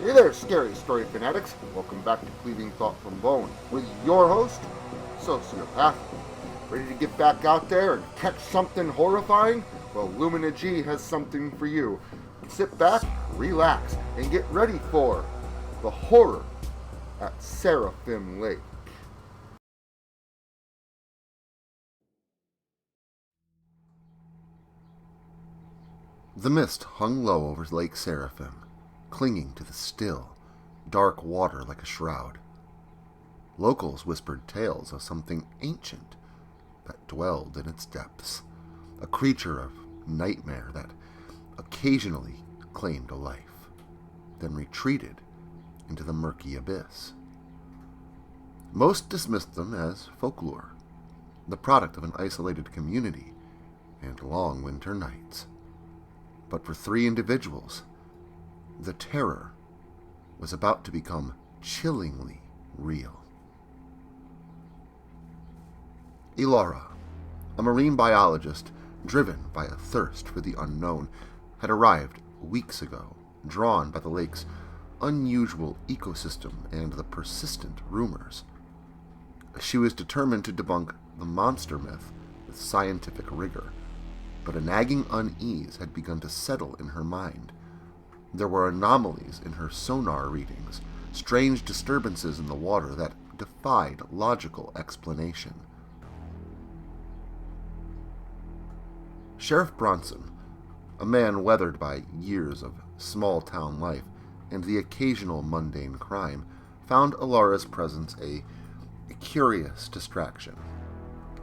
Hey there, scary story fanatics. Welcome back to Cleaving Thought from Bone with your host, Sociopath. Ready to get back out there and catch something horrifying? Well, Lumina G has something for you. Sit back, relax, and get ready for the horror at Seraphim Lake. The mist hung low over Lake Seraphim, clinging to the still, dark water like a shroud. Locals whispered tales of something ancient that dwelled in its depths, a creature of nightmare that occasionally claimed a life, then retreated into the murky abyss. Most dismissed them as folklore, the product of an isolated community and long winter nights. But for three individuals, the terror was about to become chillingly real. Ilara, a marine biologist driven by a thirst for the unknown, had arrived weeks ago, drawn by the lake's unusual ecosystem and the persistent rumors. She was determined to debunk the monster myth with scientific rigor, but a nagging unease had begun to settle in her mind. There were anomalies in her sonar readings, strange disturbances in the water that defied logical explanation. Sheriff Bronson, a man weathered by years of small-town life and the occasional mundane crime, found Ilara's presence a curious distraction.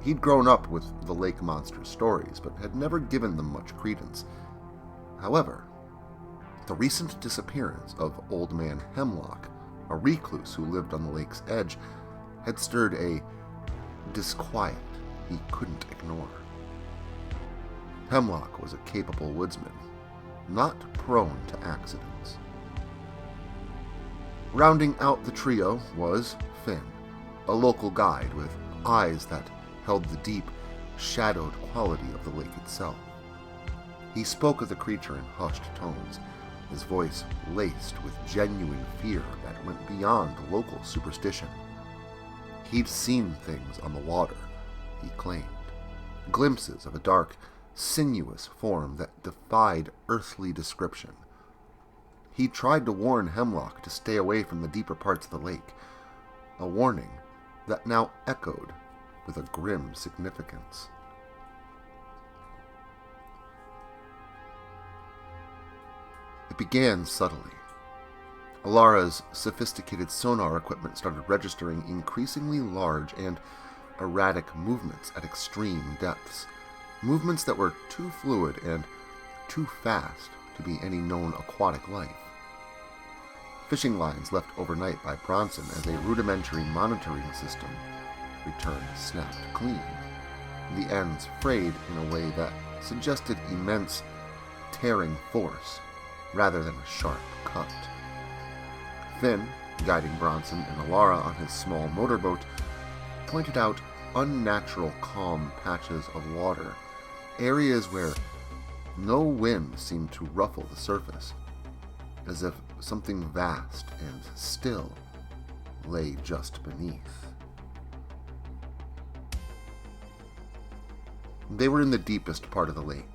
He'd grown up with the lake monster stories, but had never given them much credence. However, the recent disappearance of Old Man Hemlock, a recluse who lived on the lake's edge, had stirred a disquiet he couldn't ignore. Hemlock was a capable woodsman, not prone to accidents. Rounding out the trio was Finn, a local guide with eyes that held the deep, shadowed quality of the lake itself. He spoke of the creature in hushed tones, his voice laced with genuine fear that went beyond local superstition. He'd seen things on the water, he claimed, glimpses of a dark, sinuous form that defied earthly description. He tried to warn Hemlock to stay away from the deeper parts of the lake, a warning that now echoed with a grim significance. It began subtly. Ilara's sophisticated sonar equipment started registering increasingly large and erratic movements at extreme depths, movements that were too fluid and too fast to be any known aquatic life. Fishing lines left overnight by Bronson as a rudimentary monitoring system returned snapped clean, the ends frayed in a way that suggested immense, tearing force rather than a sharp cut. Finn, guiding Bronson and Ilara on his small motorboat, pointed out unnatural calm patches of water, areas where no wind seemed to ruffle the surface, as if something vast and still lay just beneath. They were in the deepest part of the lake,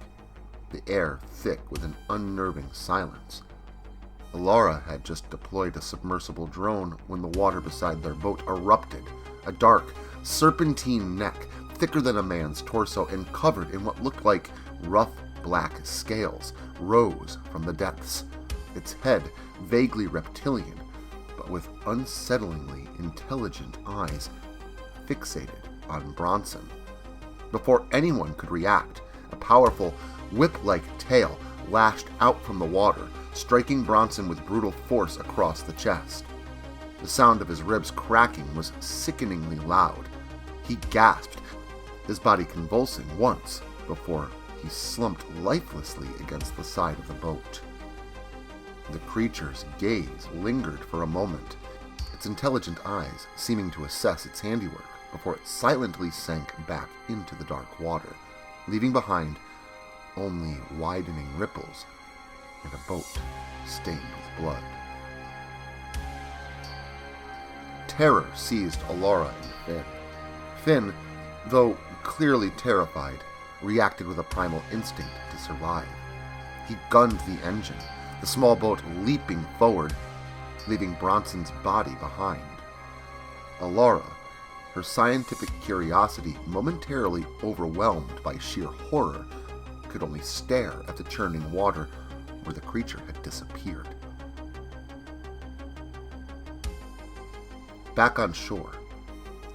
the air thick with an unnerving silence. Ilara had just deployed a submersible drone when the water beside their boat erupted. A dark, serpentine neck, thicker than a man's torso and covered in what looked like rough black scales, rose from the depths, its head vaguely reptilian, but with unsettlingly intelligent eyes fixated on Bronson. Before anyone could react, a powerful, whip-like tail lashed out from the water, striking Bronson with brutal force across the chest. The sound of his ribs cracking was sickeningly loud. He gasped, his body convulsing once before he slumped lifelessly against the side of the boat. The creature's gaze lingered for a moment, its intelligent eyes seeming to assess its handiwork before it silently sank back into the dark water, leaving behind only widening ripples and a boat stained with blood. Terror seized Alara and Finn. Finn, though clearly terrified, reacted with a primal instinct to survive. He gunned the engine, the small boat leaping forward, leaving Bronson's body behind. Alara, her scientific curiosity momentarily overwhelmed by sheer horror, could only stare at the churning water where the creature had disappeared. Back on shore,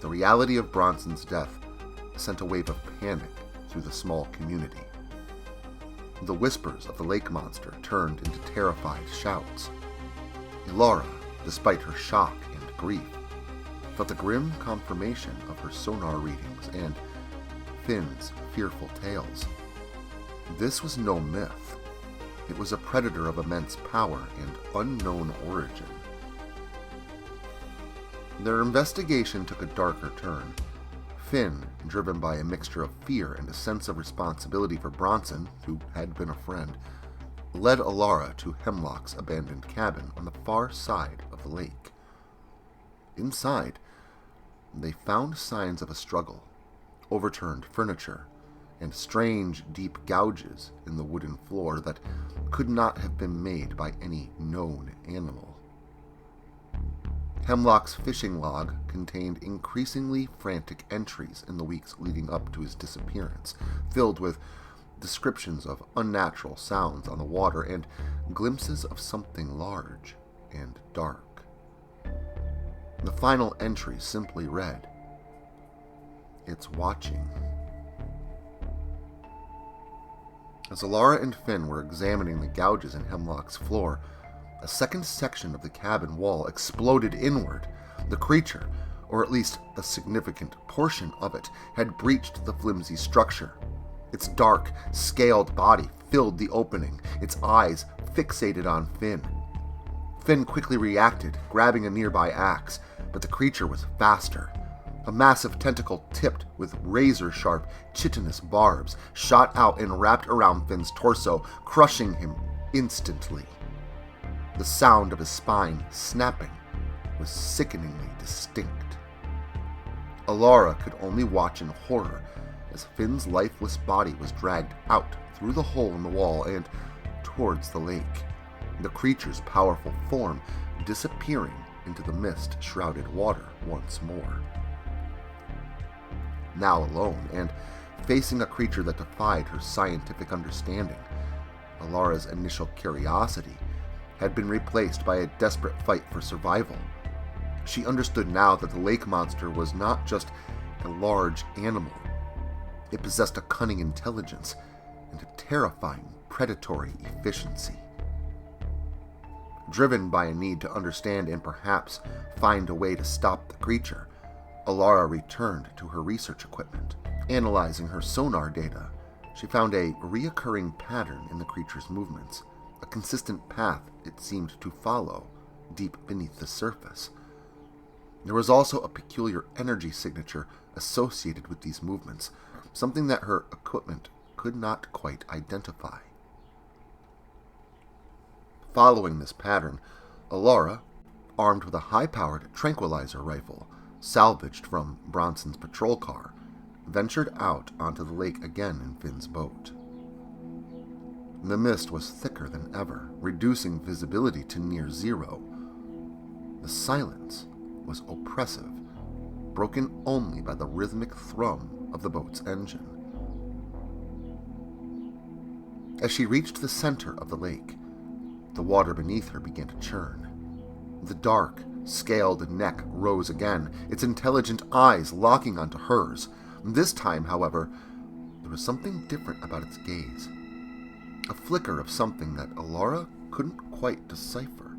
the reality of Bronson's death sent a wave of panic through the small community. The whispers of the lake monster turned into terrified shouts. Alara, despite her shock and grief, felt a grim confirmation of her sonar readings and Finn's fearful tales. This was no myth. It was a predator of immense power and unknown origin. Their investigation took a darker turn. Finn, driven by a mixture of fear and a sense of responsibility for Bronson, who had been a friend, led Alara to Hemlock's abandoned cabin on the far side of the lake. Inside, they found signs of a struggle, overturned furniture, and strange deep gouges in the wooden floor that could not have been made by any known animal. Hemlock's fishing log contained increasingly frantic entries in the weeks leading up to his disappearance, filled with descriptions of unnatural sounds on the water and glimpses of something large and dark. The final entry simply read, "It's watching." As Alara and Finn were examining the gouges in Hemlock's floor, a second section of the cabin wall exploded inward. The creature, or at least a significant portion of it, had breached the flimsy structure. Its dark, scaled body filled the opening, its eyes fixated on Finn. Finn quickly reacted, grabbing a nearby axe, but the creature was faster. A massive tentacle tipped with razor-sharp, chitinous barbs shot out and wrapped around Finn's torso, crushing him instantly. The sound of his spine snapping was sickeningly distinct. Alara could only watch in horror as Finn's lifeless body was dragged out through the hole in the wall and towards the lake, the creature's powerful form disappearing into the mist-shrouded water once more. Now alone, and facing a creature that defied her scientific understanding, Alara's initial curiosity had been replaced by a desperate fight for survival. She understood now that the lake monster was not just a large animal. It possessed a cunning intelligence and a terrifying predatory efficiency. Driven by a need to understand and perhaps find a way to stop the creature, Alara returned to her research equipment. Analyzing her sonar data, she found a reoccurring pattern in the creature's movements, a consistent path it seemed to follow deep beneath the surface. There was also a peculiar energy signature associated with these movements, something that her equipment could not quite identify. Following this pattern, Alara, armed with a high-powered tranquilizer rifle salvaged from Bronson's patrol car, ventured out onto the lake again in Finn's boat. The mist was thicker than ever, reducing visibility to near zero. The silence was oppressive, broken only by the rhythmic thrum of the boat's engine. As she reached the center of the lake, the water beneath her began to churn. The dark, scaled neck rose again, its intelligent eyes locking onto hers. This time, however, there was something different about its gaze. A flicker of something that Alara couldn't quite decipher.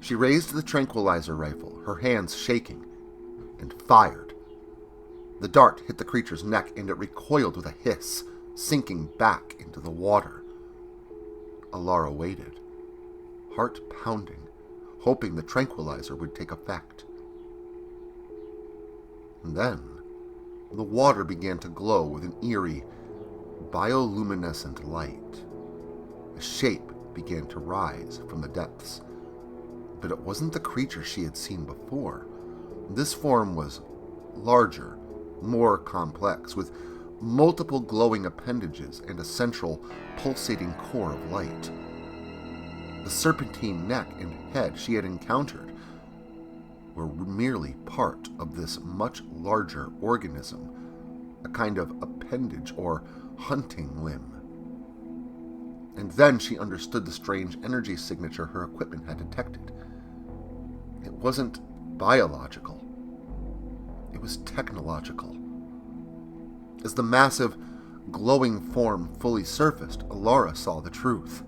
She raised the tranquilizer rifle, her hands shaking, and fired. The dart hit the creature's neck and it recoiled with a hiss, sinking back into the water. Alara waited, heart pounding, hoping the tranquilizer would take effect. And then, the water began to glow with an eerie, bioluminescent light. A shape began to rise from the depths, but it wasn't the creature she had seen before. This form was larger, more complex, with multiple glowing appendages and a central, pulsating core of light. The serpentine neck and head she had encountered were merely part of this much larger organism, a kind of appendage or hunting limb. And then she understood the strange energy signature her equipment had detected. It wasn't biological. It was technological. As the massive, glowing form fully surfaced, Alara saw the truth.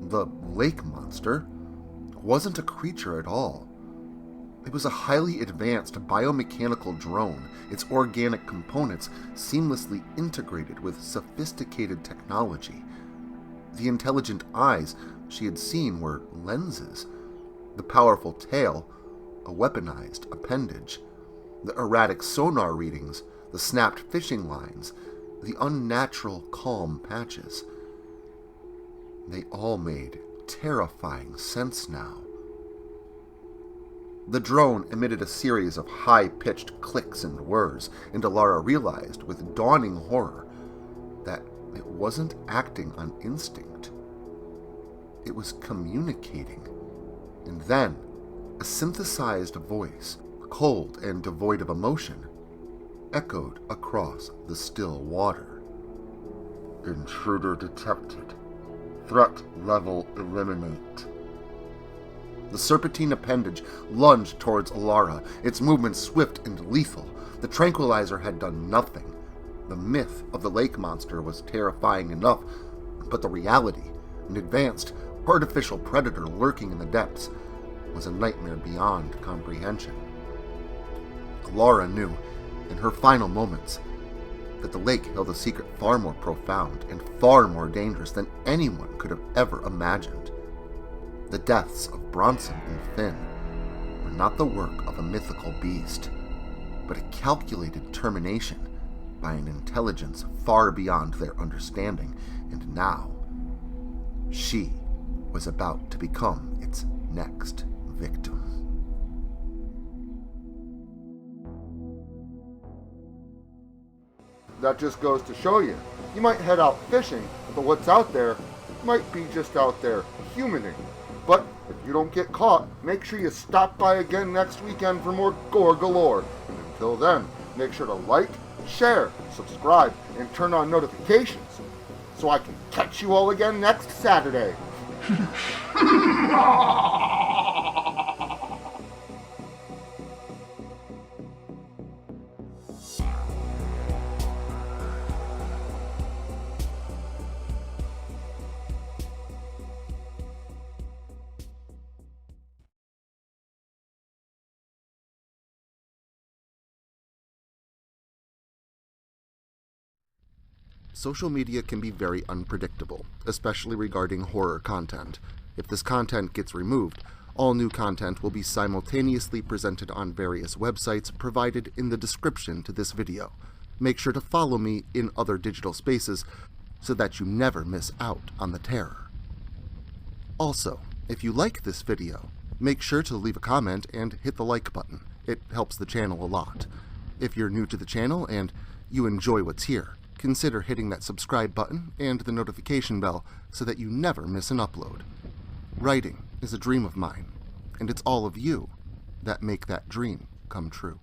The lake monster wasn't a creature at all. It was a highly advanced biomechanical drone, its organic components seamlessly integrated with sophisticated technology. The intelligent eyes she had seen were lenses, the powerful tail a weaponized appendage, the erratic sonar readings, the snapped fishing lines, the unnatural calm patches. They all made terrifying sense now. The drone emitted a series of high-pitched clicks and whirs, and Alara realized with dawning horror that it wasn't acting on instinct. It was communicating. And then, a synthesized voice, cold and devoid of emotion, echoed across the still water. "Intruder detected. Threat level eliminate." The serpentine appendage lunged towards Alara, its movement swift and lethal. The tranquilizer had done nothing. The myth of the lake monster was terrifying enough, but the reality, an advanced, artificial predator lurking in the depths, was a nightmare beyond comprehension. Alara knew, in her final moments, that the lake held a secret far more profound and far more dangerous than anyone could have ever imagined. The deaths of Bronson and Finn were not the work of a mythical beast, but a calculated termination by an intelligence far beyond their understanding, and now she was about to become its next victim. That just goes to show you. You might head out fishing, but what's out there might be just out there humaning. But if you don't get caught, make sure you stop by again next weekend for more gore galore. And until then, make sure to like, share, subscribe, and turn on notifications so I can catch you all again next Saturday. Social media can be very unpredictable, especially regarding horror content. If this content gets removed, all new content will be simultaneously presented on various websites provided in the description to this video. Make sure to follow me in other digital spaces so that you never miss out on the terror. Also, if you like this video, make sure to leave a comment and hit the like button. It helps the channel a lot. If you're new to the channel and you enjoy what's here, consider hitting that subscribe button and the notification bell so that you never miss an upload. Writing is a dream of mine, and it's all of you that make that dream come true.